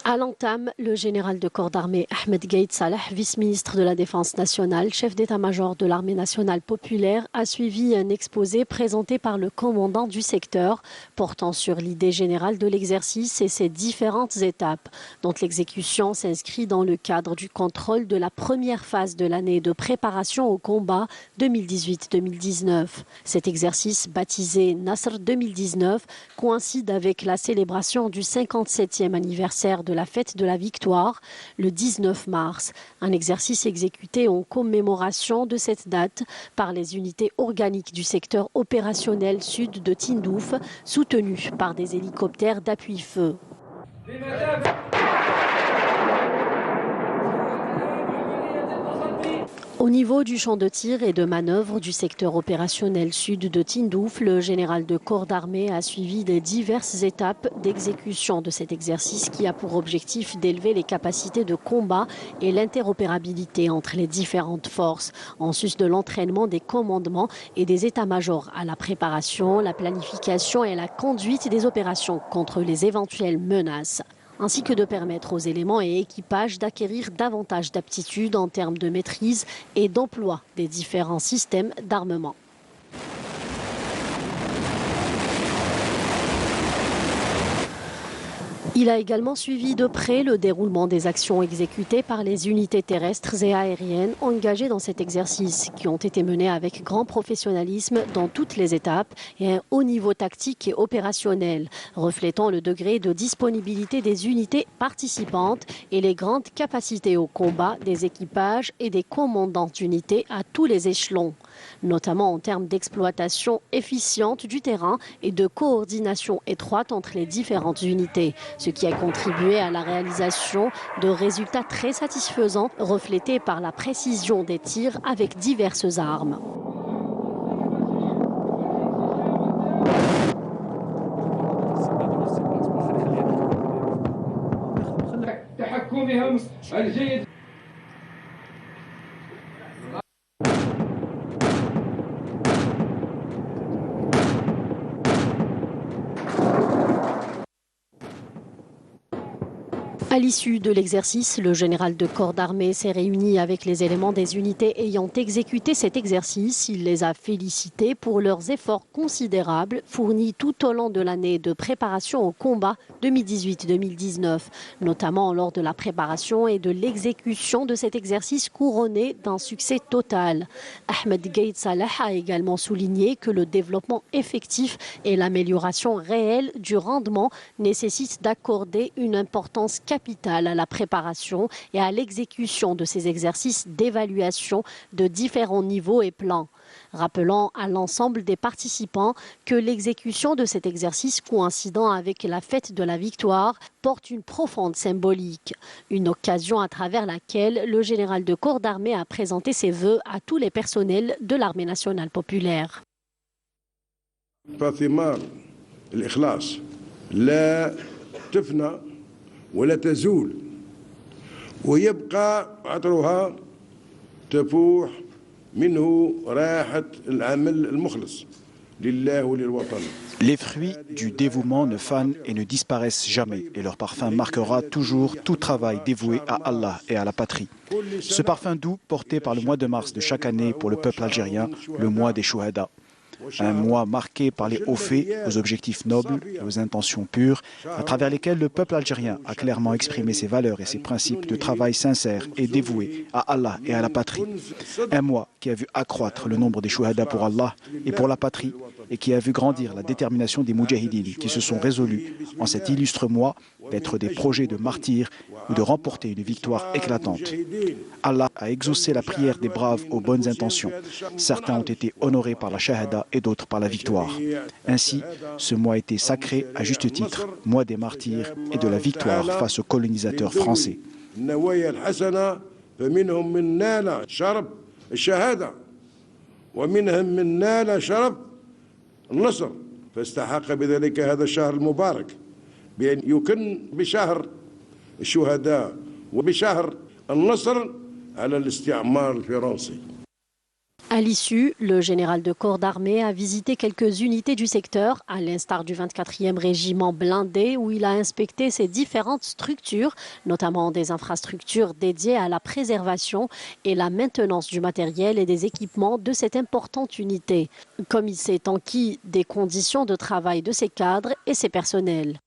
À l'entame, le général de corps d'armée Ahmed Gaïd Salah, vice-ministre de la Défense nationale, chef d'état-major de l'armée nationale populaire, a suivi un exposé présenté par le commandant du secteur portant sur l'idée générale de l'exercice et ses différentes étapes, dont l'exécution s'inscrit dans le cadre du contrôle de la première phase de l'année de préparation au combat 2018-2019. Cet exercice, baptisé Nasr 2019, coïncide avec la célébration du 57e anniversaire de la fête de la victoire, le 19 mars. Un exercice exécuté en commémoration de cette date par les unités organiques du secteur opérationnel sud de Tindouf, soutenues par des hélicoptères d'appui-feu. Au niveau du champ de tir et de manœuvre du secteur opérationnel sud de Tindouf, le général de corps d'armée a suivi les diverses étapes d'exécution de cet exercice qui a pour objectif d'élever les capacités de combat et l'interopérabilité entre les différentes forces, en sus de l'entraînement des commandements et des états-majors à la préparation, la planification et la conduite des opérations contre les éventuelles menaces, ainsi que de permettre aux éléments et équipages d'acquérir davantage d'aptitudes en termes de maîtrise et d'emploi des différents systèmes d'armement. Il a également suivi de près le déroulement des actions exécutées par les unités terrestres et aériennes engagées dans cet exercice, qui ont été menées avec grand professionnalisme dans toutes les étapes et un haut niveau tactique et opérationnel, reflétant le degré de disponibilité des unités participantes et les grandes capacités au combat des équipages et des commandants d'unités à tous les échelons, notamment en termes d'exploitation efficiente du terrain et de coordination étroite entre les différentes unités, ce qui a contribué à la réalisation de résultats très satisfaisants, reflétés par la précision des tirs avec diverses armes. À l'issue de l'exercice, le général de corps d'armée s'est réuni avec les éléments des unités ayant exécuté cet exercice. Il les a félicités pour leurs efforts considérables fournis tout au long de l'année de préparation au combat 2018-2019, notamment lors de la préparation et de l'exécution de cet exercice couronné d'un succès total. Ahmed Gaïd Salah a également souligné que le développement effectif et l'amélioration réelle du rendement nécessitent d'accorder une importance capitale à la préparation et à l'exécution de ces exercices d'évaluation de différents niveaux et plans, rappelant à l'ensemble des participants que l'exécution de cet exercice coïncidant avec la fête de la victoire porte une profonde symbolique, une occasion à travers laquelle le général de corps d'armée a présenté ses vœux à tous les personnels de l'armée nationale populaire. ولا تزول ويبقى عطرها تفوح منه راحة العمل المخلص لله وللوطن. Les fruits du dévouement ne fanent et ne disparaissent jamais et leur parfum marquera toujours tout travail dévoué à Allah et à la patrie. Ce parfum doux porté par le mois de mars de chaque année pour le peuple algérien, le mois des Chouhada. Un mois marqué par les hauts faits, aux objectifs nobles et aux intentions pures, à travers lesquels le peuple algérien a clairement exprimé ses valeurs et ses principes de travail sincère et dévoué à Allah et à la patrie. Un mois qui a vu accroître le nombre des chouhada pour Allah et pour la patrie et qui a vu grandir la détermination des moudjahidines qui se sont résolus en cet illustre mois d'être des projets de martyrs ou de remporter une victoire éclatante. Allah a exaucé la prière des braves aux bonnes intentions. Certains ont été honorés par la shahada et d'autres par la victoire. Ainsi, ce mois a été sacré à juste titre, mois des martyrs et de la victoire face aux colonisateurs français. بأن يكن بشهر الشهداء وبشهر النصر على الاستعمار الفرنسي. À l'issue, le général de corps d'armée a visité quelques unités du secteur, à l'instar du 24e régiment blindé, où il a inspecté ces différentes structures, notamment des infrastructures dédiées à la préservation et la maintenance du matériel et des équipements de cette importante unité, comme il s'est enquis des conditions de travail de ses cadres et ses personnels.